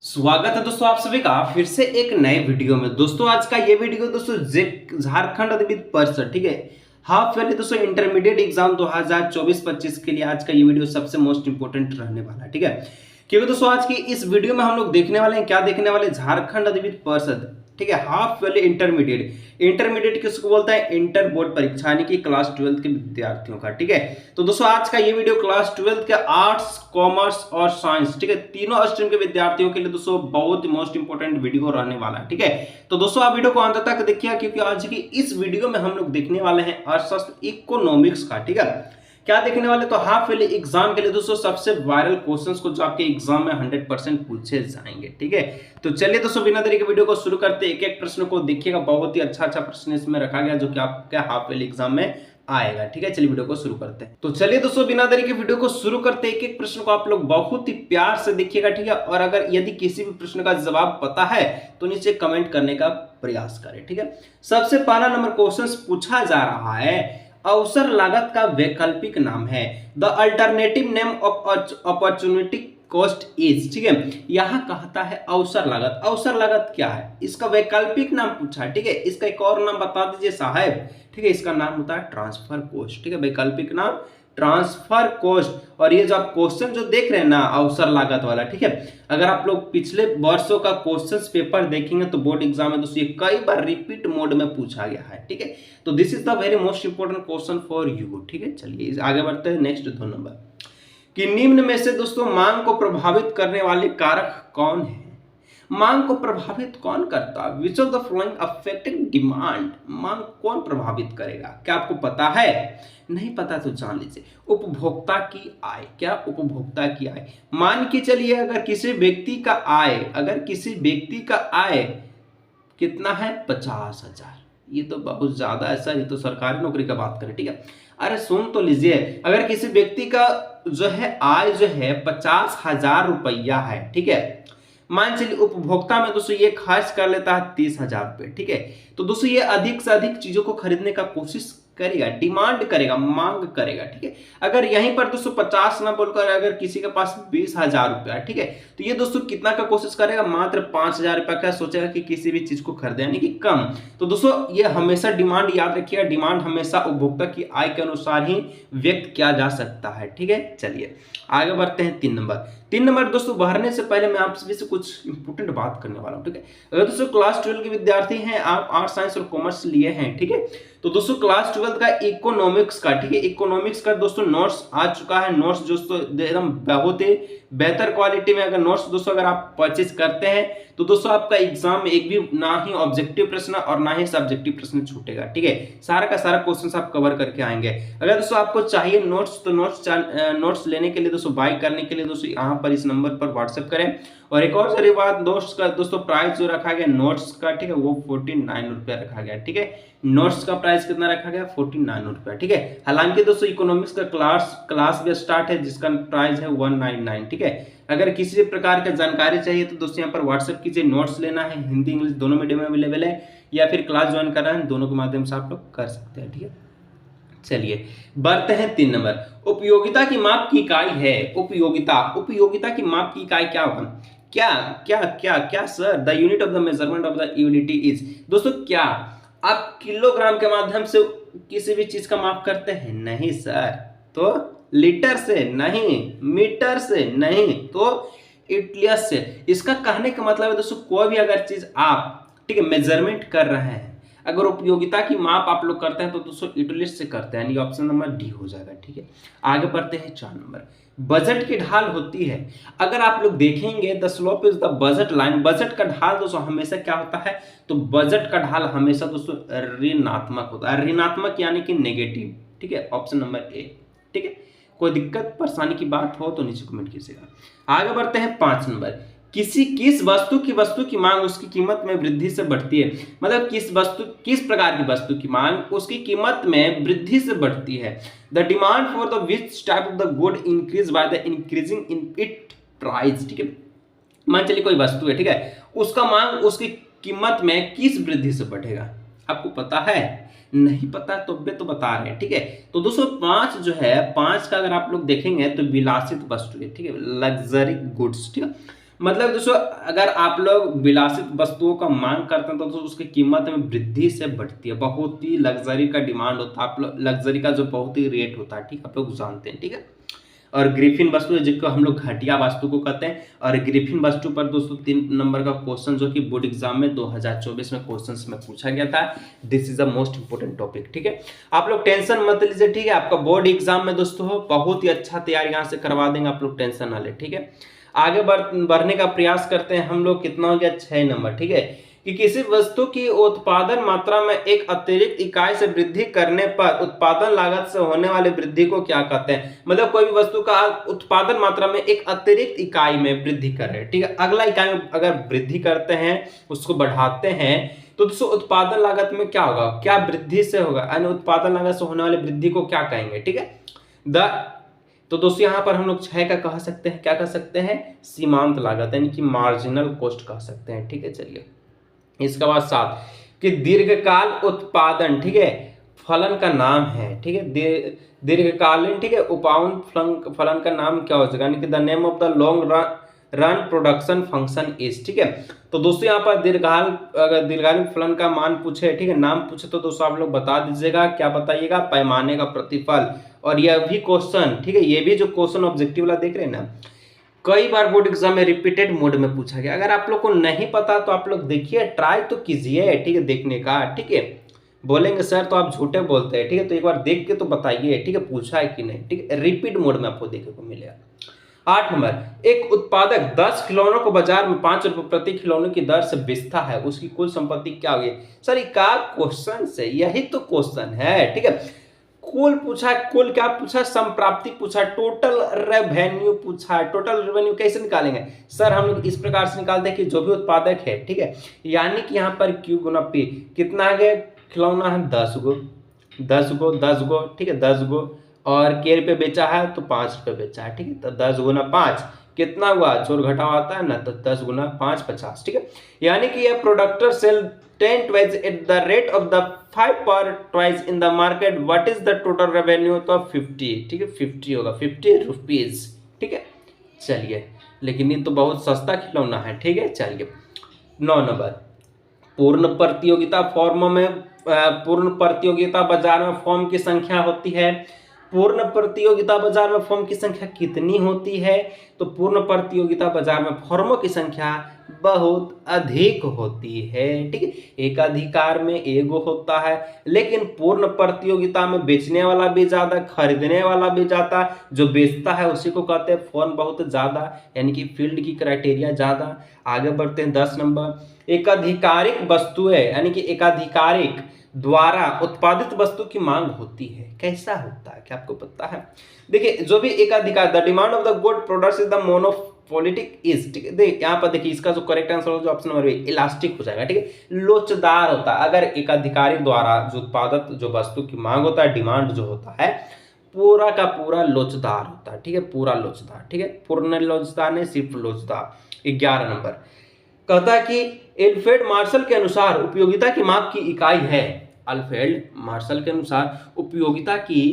स्वागत है दोस्तों आप सभी का फिर से एक नए वीडियो में। दोस्तों आज का ये वीडियो दोस्तों झारखंड अधिविद्य परिषद ठीक है हाफ वाले दोस्तों इंटरमीडिएट एग्जाम 2024-25 के लिए आज का ये वीडियो सबसे मोस्ट इंपोर्टेंट रहने वाला है। ठीक है, क्योंकि दोस्तों आज की इस वीडियो में हम लोग देखने वाले हैं, क्या देखने वाले, झारखंड अधिविद्य परिषद ठीक है हाफ वाले इंटरमीडिएट किसको बोलता है, इंटर बोर्ड परीक्षा यानी कि क्लास 12 के विद्यार्थियों का। ठीक है, तो दोस्तों आज का ये वीडियो क्लास 12 के आर्ट्स, कॉमर्स और साइंस ठीक है तीनों स्ट्रीम के विद्यार्थियों के लिए दोस्तों बहुत मोस्ट इंपोर्टेंट वीडियो रहने वाला है। ठीक है, तो दोस्तों आप वीडियो को अंत तक देखिए, क्योंकि आज की इस वीडियो में हम लोग देखने वाले हैं अर्थशास्त्र इकोनॉमिक्स का। ठीक है, क्या देखने वाले, तो हाफ वाले एग्जाम के लिए दोस्तों सबसे वायरल क्वेश्चंस को जो आपके एग्जाम में 100% पूछे जाएंगे। ठीक है, तो चलिए दोस्तों बिना देरी के वीडियो को शुरू करते हैं। एक एक प्रश्न को देखिएगा, बहुत ही अच्छा प्रश्न इसमें रखा गया जो कि आपके हाफ वाले एग्जाम में आएगा। ठीक है, चलिए वीडियो को शुरू करते हैं। तो चलिए दोस्तों बिना देरी के वीडियो को शुरू करते हैं। एक एक प्रश्न को आप लोग बहुत ही प्यार से देखिएगा। ठीक है, और अगर यदि किसी भी प्रश्न का जवाब पता है तो नीचे कमेंट करने का प्रयास करें। ठीक है, सबसे पहला नंबर क्वेश्चन पूछा जा रहा है, अवसर लागत का वैकल्पिक नाम है। The alternative name of opportunity cost is. ठीक है, यहां कहता है अवसर लागत। अवसर लागत क्या है, इसका वैकल्पिक नाम पूछा है। ठीक है, इसका एक और नाम बता दीजिए साहब। ठीक है, इसका नाम होता है ट्रांसफर कॉस्ट। ठीक है, वैकल्पिक नाम ट्रांसफर कॉस्ट। और ये जो आप क्वेश्चन जो देख रहे हैं ना अवसर लागत वाला, ठीक है, अगर आप लोग पिछले वर्षों का क्वेश्चंस पेपर देखेंगे तो बोर्ड एग्जाम में दोस्तों ये कई बार रिपीट मोड में पूछा गया है। ठीक है, तो this is the very most important question for you. ठीक है, चलिए आगे बढ़ते हैं। नेक्स्ट 2 नंबर कि निम्न में से दोस्तों मांग को प्रभावित करने वाले कारक कौन है। मांग को प्रभावित कौन करता है, which of the following affecting demand. मांग कौन प्रभावित करेगा, क्या आपको पता है? नहीं पता तो जान लीजिए, उपभोक्ता की आय। क्या, उपभोक्ता की आय। मान के चलिए अगर किसी व्यक्ति का आय कितना है, 50,000। ये तो बहुत ज्यादा है सर, ये तो सरकारी नौकरी का बात करें। ठीक है, अरे सुन तो लीजिए, अगर किसी व्यक्ति का जो है आय जो है 50,000 रुपया है, ठीक है, मान चलिए उपभोक्ता में दोस्तों ये खर्च कर लेता है 30,000 रुपए। ठीक है, तो दोस्तों ये अधिक से अधिक चीजों को खरीदने का कोशिश करेगा, डिमांड करेगा, मांग करेगा। ठीक है, अगर यहीं पर दोस्तों 50 ना बोलकर अगर किसी के पास 20,000 रुपया, ठीक है, तो ये दोस्तों कितना का कोशिश करेगा, मात्र 5,000 रुपया का सोचेगा कि किसी भी चीज को खरीदे यानी कि कम। तो दोस्तों ये हमेशा डिमांड याद रखिएगा, डिमांड हमेशा उपभोक्ता की आय के अनुसार ही व्यक्त किया जा सकता है। ठीक है, चलिए आगे बढ़ते हैं। 3 नंबर दोस्तों भरने से पहले मैं आप सभी से कुछ इंपोर्टेंट बात करने वाला हूं। ठीक है, अगर दोस्तों क्लास 12 के विद्यार्थी हैं, आप आर्ट्स, साइंस और कॉमर्स लिए हैं, ठीक है, तो दोस्तों क्लास 12 का इकोनॉमिक्स का, ठीक है, इकोनॉमिक्स का दोस्तों नोट्स आ चुका है। नोट्स दोस्तों एकदम बहुत ही बेहतर क्वालिटी में अगर नोट्स दोस्तों अगर आप परचेज करते हैं तो दोस्तों आपका एग्जाम में एक भी ना ही ऑब्जेक्टिव प्रश्न और ना ही सब्जेक्टिव प्रश्न छूटेगा। ठीक है, सारा का सारा क्वेश्चंस आप कवर करके आएंगे। अगर दोस्तों आपको चाहिए नोट्स तो नोट्स लेने के लिए दोस्तों बाय करने के लिए दोस्तों यहाँ पर इस नंबर पर व्हाट्सएप करें। और एक और सारी बात, नोट्स का दोस्तों प्राइस जो रखा गया नोट्स का, ठीक है, वो 49 रुपया रखा गया। ठीक है, नोट्स का प्राइस कितना रखा गया, 49 रुपया। ठीक है, हालांकि दोस्तों इकोनॉमिक्स का क्लास भी स्टार्ट है जिसका प्राइस है 199। ठीक है, अगर किसी प्रकार की जानकारी चाहिए तो दोस्तों यहाँ पर व्हाट्सएप कीजिए। नोट्स लेना है, हिंदी इंग्लिश दोनों मीडियम में अवेलेबल है, या फिर क्लास ज्वाइन करना है, दोनों के माध्यम से आप लोग कर सकते हैं। ठीक है, चलिए बढ़ते हैं। 3 नंबर, उपयोगिता की माप की इकाई है। उपयोगिता की माप की इकाई क्या होगा, क्या sir, the unit of the measurement of the utility is. दोस्तों क्या आप किलोग्राम के माध्यम से किसी भी चीज का माप करते हैं? नहीं सर, तो लीटर से नहीं, मीटर से नहीं, तो इटलियस से। इसका कहने का मतलब है दोस्तों कोई भी अगर चीज आप, ठीक है, मेजरमेंट कर रहे हैं, अगर उपयोगिता की माप आप लोग करते हैं तो दोस्तों यूटिलिट्स से करते हैं, यानी ऑप्शन नंबर डी हो जाएगा। ठीक है, आगे बढ़ते हैं। 4 नंबर, बजट की ढाल होती है। अगर आप लोग देखेंगे the slope is the budget line. Budget का ढाल दोस्तों हमेशा क्या होता है, तो बजट का ढाल हमेशा दोस्तों ऋणात्मक होता है। ऋणात्मक यानी कि नेगेटिव। ठीक है, ऑप्शन नंबर ए। ठीक है, कोई दिक्कत परेशानी की बात हो तो नीचे कमेंट कीजिएगा। आगे बढ़ते हैं। 5 नंबर, किस वस्तु की मांग उसकी कीमत में वृद्धि से बढ़ती है। मतलब किस प्रकार की वस्तु की मांग उसकी कीमत में वृद्धि से बढ़ती है। The demand for the which type of the good increase by the increasing in it price. ठीक है, मान चलिए कोई वस्तु है, ठीक है, उसका मांग उसकी कीमत में किस वृद्धि से बढ़ेगा, आपको पता है? नहीं पता तो बता रहे हैं। ठीक है, तो दोस्तों 5 जो है, 5 का अगर आप लोग देखेंगे तो विलासित वस्तु है। ठीक है, लग्जरी गुड्स। ठीक है, मतलब दोस्तों अगर आप लोग विलासित वस्तुओं का मांग करते हैं तो दोस्तों उसकी कीमत में वृद्धि से बढ़ती है। बहुत ही लग्जरी का डिमांड होता है, आप लोग लग्जरी का जो बहुत ही रेट होता है, ठीक है, आप लोग जानते हैं, ठीक है। और ग्रिफिन वस्तु है जिसको हम लोग घटिया वस्तु को कहते हैं। और ग्रिफिन वस्तु पर दोस्तों 3 नंबर का क्वेश्चन जो कि बोर्ड एग्जाम में 2024 में क्वेश्चंस में पूछा गया था। This is the most important topic, ठीक है। आप लोग टेंशन मत लीजिए, ठीक है। आपका बोर्ड एग्जाम में दोस्तों बहुत ही अच्छा तैयारी यहाँ से करवा देंगे, आप लोग टेंशन ना ले, ठीक है। आगे बढ़ने का प्रयास करते हैं हम लोग। कितना हो गया? 6 नंबर, ठीक है। कि किसी वस्तु की उत्पादन मात्रा में एक अतिरिक्त इकाई से वृद्धि करने पर उत्पादन लागत से होने वाली वृद्धि को क्या कहते हैं? मतलब कोई भी वस्तु का उत्पादन मात्रा में एक अतिरिक्त इकाई में वृद्धि कर रहे हैं, ठीक है। अगला इकाई में अगर वृद्धि करते हैं, उसको बढ़ाते हैं, तो दोस्तों उत्पादन लागत में क्या होगा? क्या वृद्धि से होगा? यानी उत्पादन लागत से होने वाली वृद्धि को क्या कहेंगे, ठीक है। तो दोस्तों यहां पर हम लोग 6 का कह सकते हैं, क्या कह सकते हैं? सीमांत लागत, यानी कि मार्जिनल कॉस्ट कह सकते हैं, ठीक है। चलिए इसके बाद 7 कि दीर्घकाल उत्पादन, ठीक है, फलन का नाम है, ठीक है। दीर्घकालीन, ठीक है, उपाउन फलन का नाम क्या हो जाएगा? यानी कि the name of the long run production function is, ठीक है। तो दोस्तों यहाँ पर अगर दीर्घकालीन फलन का मान पूछे, ठीक है, नाम पूछे, तो दोस्तों आप लोग बता दीजिएगा, क्या बताइएगा? पैमाने का प्रतिफल। और यह भी क्वेश्चन, ठीक है, ये भी जो क्वेश्चन ऑब्जेक्टिव वाला देख रहे हैं ना, कई बार बोर्ड एग्जाम में रिपीटेड मोड में पूछा गया। अगर आप लोग को नहीं पता तो आप लोग देखिए, ट्राई तो कीजिए, ठीक है, देखने का, ठीक है। बोलेंगे सर तो आप झूठे बोलते हैं, ठीक है, तो एक बार देख के तो बताइए, ठीक है, पूछा है कि नहीं, ठीक है। रिपीट मोड में आपको देखने को मिलेगा। 8 नंबर, एक उत्पादक 10 खिलौनों को बाजार में 5 रुपए प्रति खिलौने की दर से बेचता है, उसकी कुल संपत्ति क्या होगी? सर ये क्या क्वेश्चन है? यही तो क्वेश्चन है, ठीक है। कुल पूछा, कुल क्या पूछा? संप्राप्ति पूछा, टोटल रेवेन्यू पूछा। टोटल रेवेन्यू कैसे निकालेंगे सर? हम लोग इस प्रकार से निकालते हैं कि जो भी उत्पादक है, ठीक है, यानी कि यहाँ पर Q गुना P, कितना आ गया? खिलौना है 10 गो, 10 गो, 10 गो, ठीक है, 10 गो, और के रुपये बेचा है तो 5 रुपये बेचा है, ठीक है। तो 10 गुना 5 कितना हुआ? जोड़ घटाव आता है ना, तो 10 गुना 5 50, ठीक है। यानी कि यह प्रोडक्टर cell 10 twice at the rate of the 5 per twice in the market. What is the total revenue? तो 50, ठीक है, 50 होगा, 50 रुपीज, ठीक है। चलिए, लेकिन ये तो बहुत सस्ता खिलौना है, ठीक है। चलिए 9 नंबर, पूर्ण प्रतियोगिता फॉर्म में पूर्ण प्रतियोगिता बाजार में फॉर्म की संख्या होती है। पूर्ण प्रतियोगिता बाजार में फॉर्म की संख्या कितनी होती है? तो पूर्ण प्रतियोगिता बाजार में फॉर्मों की संख्या बहुत अधिक होती है, ठीक है। एकाधिकार में एगो होता है, लेकिन पूर्ण प्रतियोगिता में बेचने वाला भी ज्यादा, खरीदने वाला भी ज्यादा, जो बेचता है उसी को कहते हैं फॉर्म बहुत ज्यादा, यानी कि फील्ड की क्राइटेरिया ज्यादा। आगे बढ़ते हैं 10 नंबर, एकाधिकारिक वस्तुएं, यानी कि एकाधिकारिक द्वारा उत्पादित वस्तु की मांग होती है। कैसा होता है, क्या आपको पता है? देखिए, जो भी एकाधिकार, the demand of the good products is the monopolistic is, ठीक है। देखिए यहाँ पर देखिए, इसका जो करेक्ट आंसर होगा, जो ऑप्शन नंबर बी, इलास्टिक हो जाएगा, ठीक है, लोचदार होता है। अगर एकाधिकारी द्वारा जो उत्पादित जो वस्तु की मांग होता है, डिमांड जो होता है, पूरा का पूरा लोचदार होता है, ठीक है, पूरा लोचदार, ठीक है, पूर्ण लोचदार नहीं, सिर्फ लोचदार। 11 नंबर कहता है कि एल्फ्रेड मार्शल के अनुसार उपयोगिता की माप की इकाई है। अल्फ्रेड मार्शल के अनुसार उपयोगिता की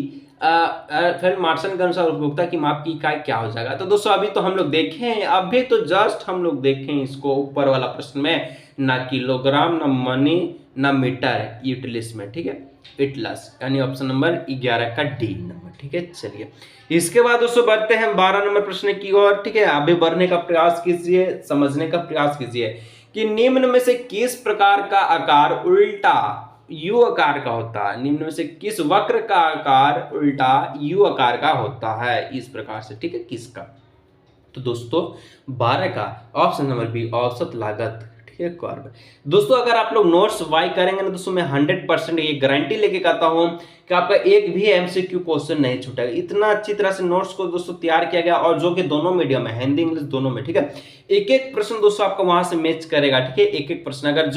अल्फ्रेड मार्शल के अनुसार उपयोगिता की माप की इकाई क्या हो जाएगा? तो दोस्तों अभी तो हम लोग देखें, अभी तो जस्ट हम लोग देखें इसको ऊपर वाला प्रश्न में, ना किलोग्राम, ना मनी, ना मीटर, यूटिलिस में, ठीक है, इटलस, यानी ऑप्शन नंबर 11 का डी नंबर, ठीक है। चलिए इसके बाद दोस्तों बढ़ते हैं 12 नंबर प्रश्न की ओर, ठीक है। आगे बढ़ने का प्रयास कीजिए, समझने का प्रयास कीजिए कि निम्न में से किस प्रकार का आकार उल्टा यू आकार का होता है? निम्न में से किस वक्र का आकार उल्टा यू आकार का होता है? इस प्रकार से, ठीक है, किसका? तो दोस्तों 12 का ऑप्शन नंबर बी, औसत लागत, ठीक है, कर्व। दोस्तों अगर आप लोग नोट्स वाई करेंगे ना दोस्तों, मैं 100% ये गारंटी लेके कहता हूं कि आपका एक भी एमसीक्यू क्वेश्चन नहीं छूटेगा। इतना अच्छी तरह से नोट्स को दोस्तों तैयार किया गया, और जो कि दोनों मीडियम में, हिंदी इंग्लिश दोनों में, ठीक है। एक एक प्रश्न दोस्तों आपको वहां से मैच करेगा, ठीक है, एक एक प्रश्न। अगर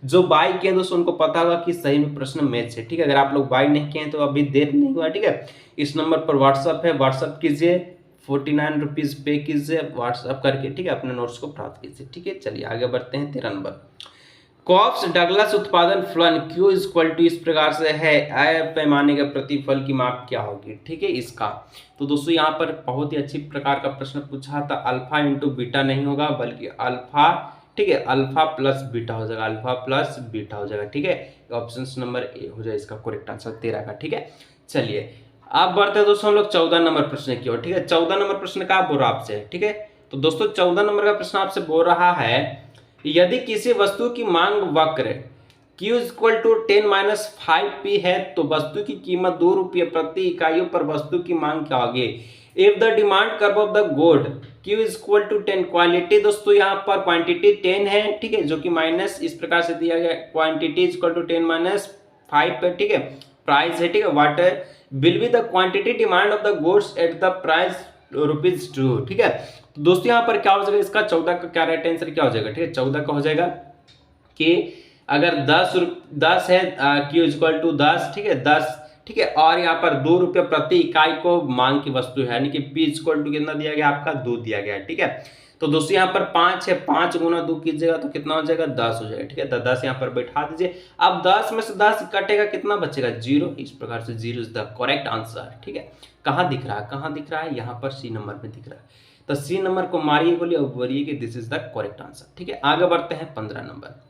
जो बाई किए दोस्तों उनको पता होगा कि सही में प्रश्न मैच है, ठीक है। अगर आप लोग बाई नहीं किए तो अभी देर नहीं हुआ, ठीक है। इस नंबर पर व्हाट्सअप है, व्हाट्सअप कीजिए, 49 रुपीज पे कीजिए व्हाट्सअप करके, ठीक है, अपने नोट्स को प्राप्त कीजिए, ठीक है। चलिए आगे बढ़ते हैं 13 नंबर, कॉप्स डगलस उत्पादन फलन Q इक्वल टू इस प्रकार से है, अ पैमाने के प्रतिफल की माप क्या होगी, ठीक है इसका। तो दोस्तों यहाँ पर बहुत ही अच्छी प्रकार का प्रश्न पूछा था, अल्फा इंटू बीटा नहीं होगा बल्कि अल्फा, ठीक है, अल्फा प्लस बीटा हो जाएगा, अल्फा प्लस बीटा हो जाएगा, ठीक है। ऑप्शन नंबर ए हो जाए इसका करेक्ट आंसर 13 का, ठीक है। चलिए अब बढ़ते हैं दोस्तों हम लोग 14 नंबर प्रश्न की ओर, ठीक है। 14 नंबर प्रश्न का बोल रहा आपसे, ठीक है। तो दोस्तों 14 नंबर का प्रश्न आपसे बोल रहा है, यदि किसी वस्तु की मांग वक्र Q इक्वल टू 10-5P है तो वस्तु की कीमत 2 रुपये प्रति इकाइयों पर वस्तु की मांग क्या होगी। If the demand curve of the good Q equal to 10, quality दोस्तों यहाँ पर क्वांटिटी 10 है, ठीक है, जो कि माइनस इस प्रकार से दिया गया, क्वांटिटी इक्वल टू 10-5 पे, ठीक है, प्राइस है, ठीक है, what will be the quantity demand of the goods at the price ₹2, ठीक है। तो दोस्तों यहाँ पर क्या हो जाएगा, इसका 14 का क्या राइट आंसर क्या हो जाएगा, ठीक है। 14 का हो जाएगा कि अगर 10 है Q इक्वल टू 10, ठीक है, 10, ठीक है, और यहाँ पर 2 रुपये प्रति इकाई को मांग की वस्तु है, यानी कि P इक्वल टू कितना दिया गया आपका, 2 दिया गया है, ठीक है। तो दोस्तों यहाँ पर 5 है, 5 गुना 2 कीजिएगा तो कितना हो जाएगा, 10 हो जाएगा, ठीक है। तो 10 यहाँ पर बैठा दीजिए। अब 10 में से 10 कटेगा, कितना बचेगा, 0। इस प्रकार से 0 इज द करेक्ट आंसर, ठीक है। कहाँ दिख रहा है, कहाँ दिख रहा है, यहाँ पर सी नंबर में दिख रहा है। तो सी नंबर को मारिए, बोलिए और बोलिए कि this is the correct answer, ठीक है। आगे बढ़ते हैं 15 नंबर।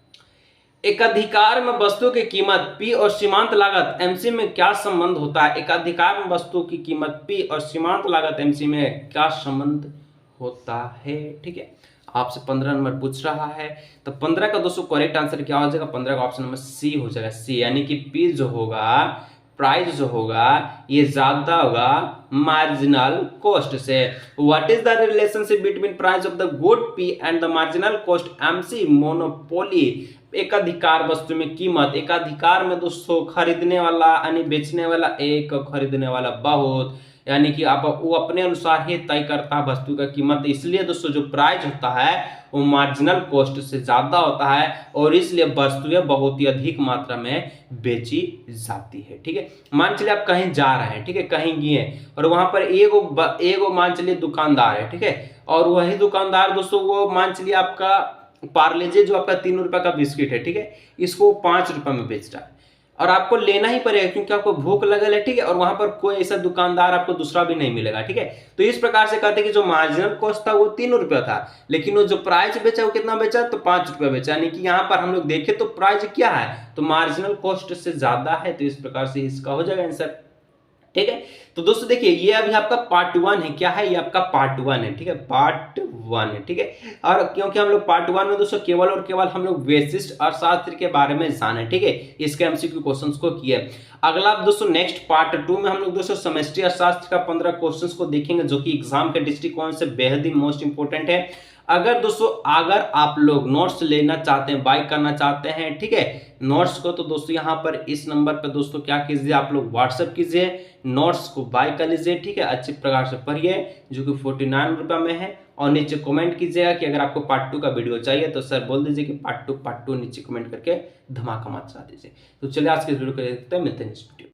एक अधिकार में वस्तु की कीमत P और सीमांत लागत MC में क्या संबंध होता है। एक अधिकार में वस्तु की कीमत P और सीमांत लागत MC में क्या संबंध होता है, ठीक है। आपसे 15 नंबर पूछ रहा है, तो 15 का दोस्तों करेक्ट आंसर क्या हो जाएगा, 15 का ऑप्शन नंबर सी हो जाएगा, सी, यानी कि P जो होगा, प्राइस जो होगा, ये ज्यादा होगा मार्जिनल कॉस्ट से। What is the relationship between price of the good P and the marginal cost MC। Monopoly, एक अधिकार वस्तु में कीमत, एक अधिकार में दोस्तों खरीदने वाला यानी बेचने वाला एक, खरीदने वाला बहुत, यानी कि आप वो अपने अनुसार ही तय करता है वस्तु का कीमत। इसलिए दोस्तों जो प्राइस होता है वो मार्जिनल कॉस्ट से ज्यादा होता है और इसलिए वस्तुएं बहुत ही अधिक मात्रा में बेची जाती है, ठीक है। मान चलिए आप कहीं जा रहे हैं, ठीक है, कहीं गए और वहां पर एगो मान चलिए दुकानदार है, ठीक है, और वही दुकानदार दोस्तों वो मान चलिए आपका पार्लेजी जो आपका 3 रुपए का बिस्किट है, ठीक है, इसको 5 रुपए में बेच रहा है और आपको लेना ही पड़ेगा क्योंकि आपको भूख लगल है, ठीक है, और वहां पर कोई ऐसा दुकानदार आपको दूसरा भी नहीं मिलेगा, ठीक है। तो इस प्रकार से कहते हैं कि जो मार्जिनल कॉस्ट था वो 3 रुपया था, लेकिन वो जो प्राइस बेचा वो कितना बेचा, तो 5 रुपया बेचा, यानी कि यहाँ पर हम लोग देखें तो प्राइस क्या है, तो मार्जिनल कॉस्ट से ज्यादा है, तो इस प्रकार से इसका हो जाएगा आंसर, ठीक है। तो दोस्तों देखिए ये अभी आपका पार्ट 1 है, क्या है, ये आपका पार्ट 1 है, ठीक है, पार्ट 1 है, ठीक है। और क्योंकि हम लोग पार्ट 1 में दोस्तों केवल और केवल हम लोग विशिष्ट अर्थशास्त्र के बारे में जाने, ठीक है, इसके एमसीक्यू क्वेश्चंस को किए। अगला दोस्तों नेक्स्ट पार्ट 2 में हम लोग दोस्तों समष्टि अर्थशास्त्र का 15 क्वेश्चंस को देखेंगे, जो कि एग्जाम के दृष्टिकोण से बेहद ही मोस्ट इंपोर्टेंट है। अगर दोस्तों अगर आप लोग नोट्स लेना चाहते हैं, बाय करना चाहते हैं, ठीक है, नोट्स को, तो दोस्तों यहाँ पर इस नंबर पर दोस्तों क्या कीजिए, आप लोग व्हाट्सएप कीजिए, नोट्स को बाय कर लीजिए, ठीक है, अच्छी प्रकार से पढ़िए, जो कि 49 रुपये में है। और नीचे कमेंट कीजिएगा कि अगर आपको पार्ट 2 का वीडियो चाहिए तो सर बोल दीजिए कि पार्ट 2 नीचे कमेंट करके धमाका मचा दीजिए। तो चलिए आज के वीडियो को देखते हैं, मिलते हैं नेक्स्ट वीडियो।